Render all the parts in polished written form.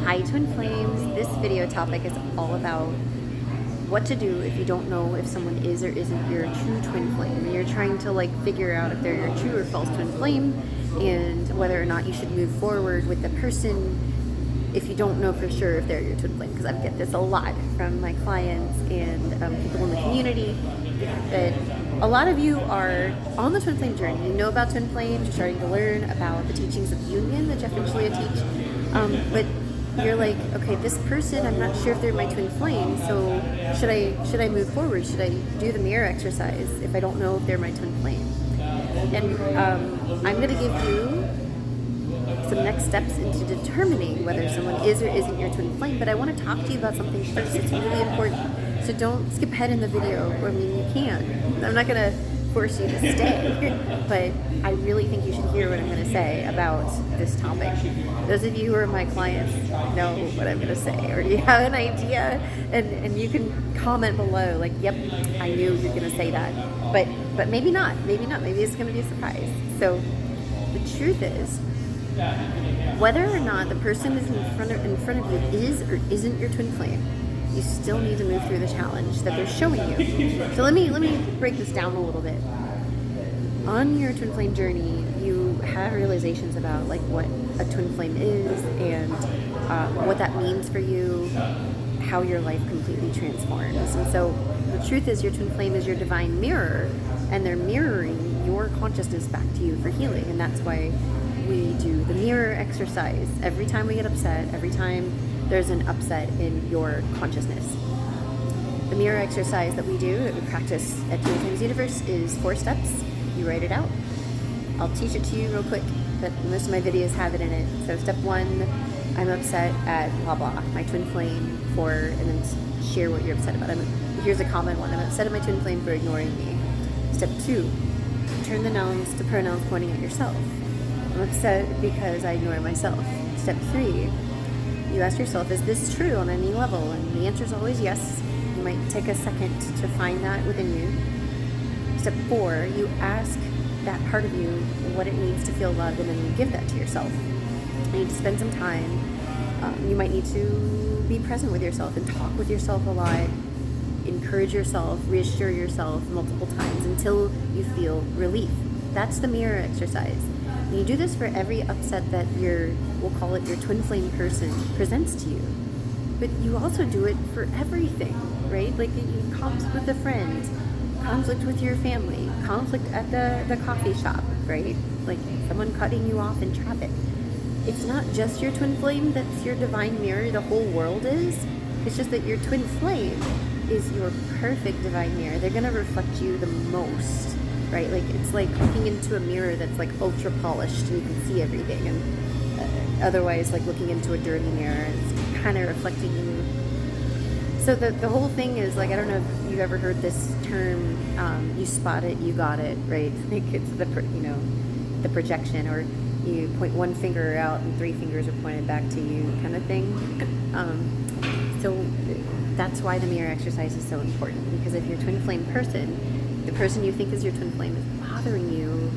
Hi Twin Flames, this video topic is all about what to do if you don't know if someone is or isn't your true twin flame, and you're trying to like figure out if they're your true or false twin flame, and whether or not you should move forward with the person if you don't know for sure if they're your twin flame. Because I get this a lot from my clients and people in the community, that a lot of you are on the twin flame journey. You know about twin flames, you're starting to learn about the teachings of union that Jeff and Shaleia teach, but you're like, okay, this person, I'm not sure if they're my twin flame, so should I move forward? Should I do the mirror exercise if I don't know if they're my twin flame? And I'm going to give you some next steps into determining whether someone is or isn't your twin flame, but I want to talk to you about something first. It's really important, so don't skip ahead in the video. I mean, you can. I'm not going to force you to stay, but I really think you should hear what I'm going to say about this topic. Those of you who are my clients know what I'm going to say, or you have an idea, and you can comment below like, yep, I knew you were going to say that, but maybe not, maybe it's going to be a surprise. So the truth is, whether or not the person is in front of you is or isn't your twin flame, you still need to move through the challenge that they're showing you. So let me break this down a little bit. On your twin flame journey, you have realizations about like what a twin flame is and what that means for you, how your life completely transforms. And so the truth is, your twin flame is your divine mirror, and they're mirroring your consciousness back to you for healing. And that's why we do the mirror exercise every time we get upset, every time there's an upset in your consciousness. The mirror exercise that we do, that we practice at Twin Flames Universe, is 4 steps. You write it out. I'll teach it to you real quick, but most of my videos have it in it. So step 1, I'm upset at blah blah, my twin flame for, and then share what you're upset about. Here's a common one. I'm upset at my twin flame for ignoring me. Step 2, turn the nouns to pronouns pointing at yourself. I'm upset because I ignore myself. Step 3, you ask yourself, is this true on any level? And the answer is always yes. You might take a second to find that within you. Step 4, you ask that part of you what it needs to feel loved, and then you give that to yourself. You need to spend some time. You might need to be present with yourself and talk with yourself a lot. Encourage yourself, reassure yourself multiple times until you feel relief. That's the mirror exercise. And you do this for every upset that we'll call it your twin flame person presents to you. But you also do it for everything, right? Like conflict with a friend, conflict with your family, conflict at the coffee shop, right? Like someone cutting you off in traffic. It's not just your twin flame that's your divine mirror, the whole world is. It's just that your twin flame is your perfect divine mirror. They're gonna reflect you the most, right? Like it's like looking into a mirror that's like ultra polished and you can see everything, and otherwise like looking into a dirty mirror, it's kind of reflecting you. So the whole thing is like, I don't know if you've ever heard this term, you spot it, you got it, right? Like it's the projection, or you point one finger out and 3 fingers are pointed back to you kind of thing. So that's why the mirror exercise is so important, because if your twin flame person, the person you think is your twin flame, is bothering you,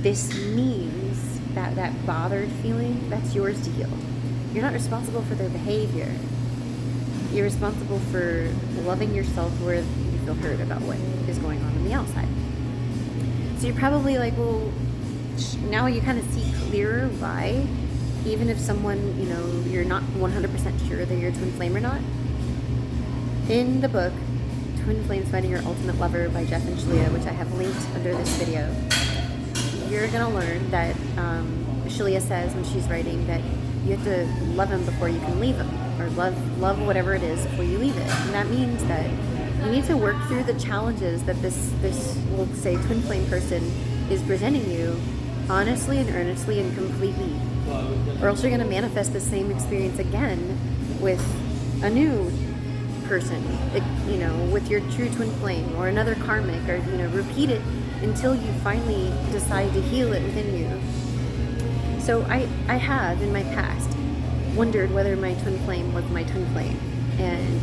this means that bothered feeling, that's yours to heal. You're not responsible for their behavior. You're responsible for loving yourself where you feel hurt about what is going on the outside. So you're probably like, well, now you kind of see clearer why, even if someone, you're not 100% sure they're your twin flame or not. In the book, Twin Flames Finding Your Ultimate Lover by Jeff and Shaleia, which I have linked under this video, you're going to learn that Shaleia says when she's writing that you have to love him before you can leave him, or love whatever it is before you leave it. And that means that you need to work through the challenges that this we'll say twin flame person is presenting you honestly and earnestly and completely, or else you're going to manifest the same experience again with a new person, with your true twin flame or another karmic, or repeat it until you finally decide to heal it within you. So I have in my past wondered whether my twin flame was my twin flame, and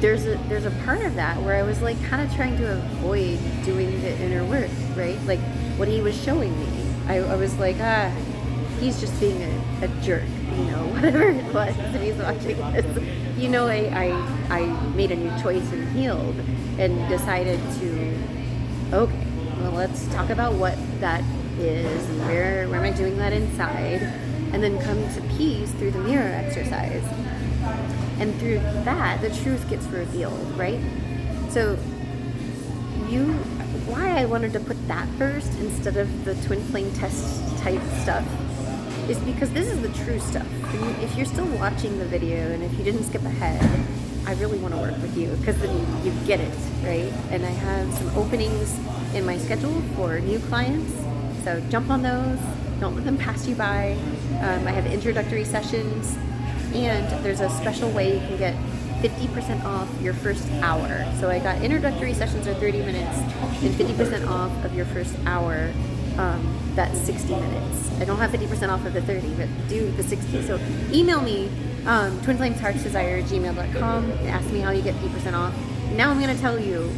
there's a part of that where I was like kind of trying to avoid doing the inner work, right? Like what he was showing me, I was like, he's just being a jerk, you know, whatever it was, and he's watching this. You know, I made a new choice and healed and decided to, okay, well, let's talk about what that is and where am I doing that inside, and then come to peace through the mirror exercise. And through that, the truth gets revealed, right? So why I wanted to put that first instead of the twin flame test type stuff is because this is the true stuff. And if you're still watching the video and if you didn't skip ahead, I really want to work with you because then you get it, right? And I have some openings in my schedule for new clients, so jump on those. Don't let them pass you by. I have introductory sessions, and there's a special way you can get 50% off your first hour. So I got introductory sessions are 30 minutes and 50% off of your first hour. That's 60 minutes. I don't have 50% off of the 30, but do the 60. So email me, TwinFlamesHeartsDesire@gmail.com, and ask me how you get 50% off. Now I'm going to tell you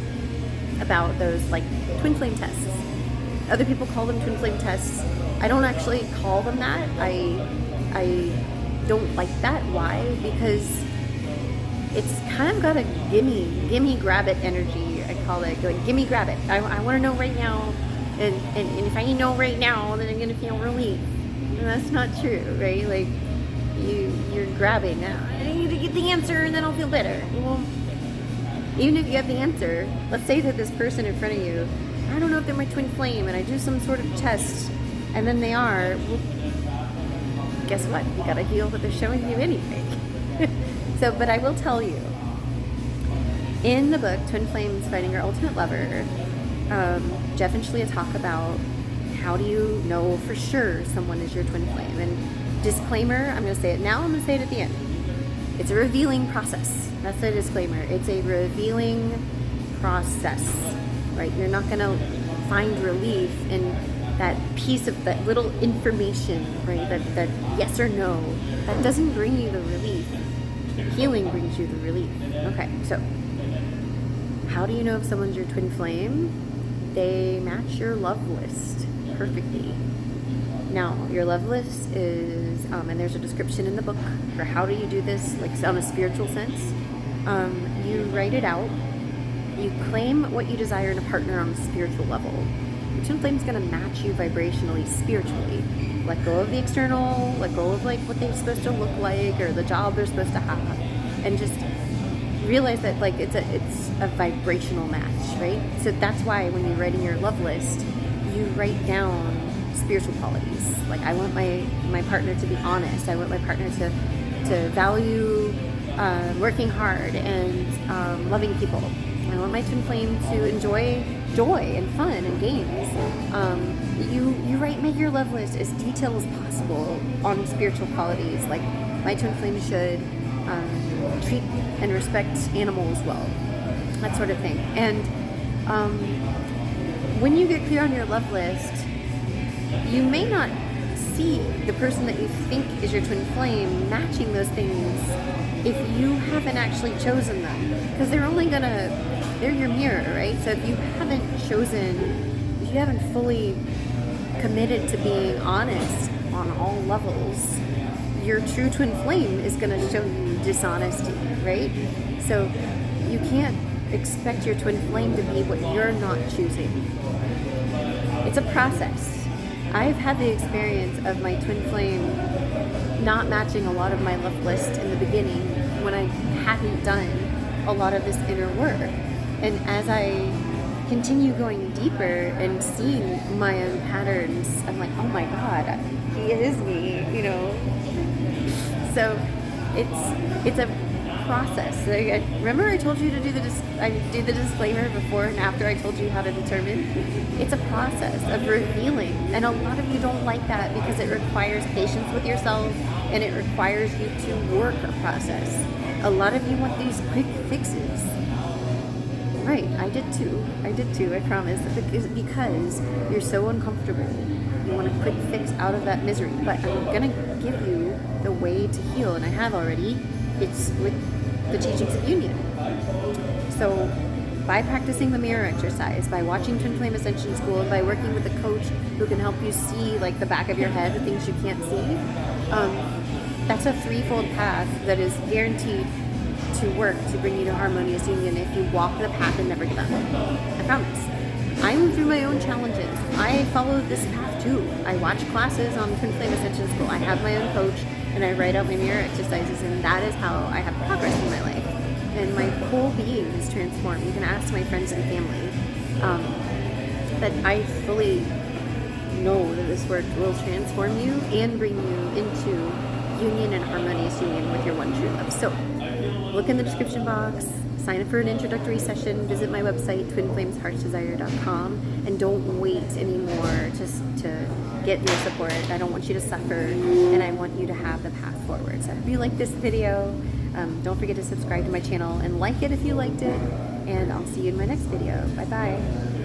about those like twin flame tests. Other people call them twin flame tests. I don't actually call them that. I don't like that. Why? Because it's kind of got a gimme grab it energy. I call it going gimme grab it. I want to know right now, and if I know right now, then I'm gonna feel relief. And that's not true, right? Like you're grabbing. I need to get the answer, and then I'll feel better. Well, even if you have the answer, let's say that this person in front of you, I don't know if they're my twin flame, and I do some sort of test, and then they are. Well, guess what? You gotta heal what they're showing you anyway. So, but I will tell you, in the book, Twin Flames Finding Your Ultimate Lover, Jeff and Shaleia talk about how do you know for sure someone is your twin flame. And disclaimer, I'm going to say it now, I'm going to say it at the end. It's a revealing process. That's the disclaimer. It's a revealing process, right? You're not going to find relief in that piece of that little information, right? That yes or no. That doesn't bring you the relief. Healing brings you the relief. Okay, so how do you know if someone's your twin flame? They match your love list perfectly. Now, your love list is, and there's a description in the book for how do you do this, like on a spiritual sense. You write it out. You claim what you desire in a partner on a spiritual level. Your twin flame is going to match you vibrationally, spiritually. Let go of the external, let go of like what they're supposed to look like or the job they're supposed to have, and just realize that like it's a vibrational match, right? So that's why when you're writing your love list, you write down spiritual qualities. Like I want my partner to be honest. I want my partner to value working hard and loving people. I want my twin flame to enjoy joy and fun and games. You make your love list as detailed as possible on spiritual qualities. Like my twin flame should treat and respect animals well, that sort of thing. And when you get clear on your love list, you may not see the person that you think is your twin flame matching those things if you haven't actually chosen them, because they're your mirror, right? So if you haven't fully committed to being honest on all levels, your true twin flame is going to show you dishonesty, right? So you can't expect your twin flame to be what you're not choosing. It's a process. I've had the experience of my twin flame not matching a lot of my love list in the beginning when I hadn't done a lot of this inner work. And as I continue going deeper and seeing my own patterns, I'm like, oh my God, he is me, you know. So it's a process. Remember I told you to do the disclaimer before and after I told you how to determine? It's a process of revealing, and a lot of you don't like that because it requires patience with yourself and it requires you to work a process. A lot of you want these quick fixes. Right, I did too, I promise, because you're so uncomfortable. You want a quick fix out of that misery, but I'm gonna give you the way to heal, and I have already. It's with the teachings of union. So by practicing the mirror exercise, by watching Twin Flame Ascension School, and by working with a coach who can help you see like the back of your head, the things you can't see. That's a threefold path that is guaranteed to work to bring you to harmonious union if you walk the path and never give up. I promise. I went through my own challenges. I followed this path too. I watch classes on Twin Flame Ascension School. I have my own coach, and I write out my mirror exercises, and that is how I have progress in my life. And my whole being is transformed. You can ask my friends and family that I fully know that this work will transform you and bring you into union and harmonious union with your one true love. So look in the description box, sign up for an introductory session, visit my website, TwinFlamesHeartsDesire.com, and don't wait anymore just to get your support. I don't want you to suffer, and I want you to have the path forward. So if you like this video, don't forget to subscribe to my channel and like it if you liked it, and I'll see you in my next video. Bye bye.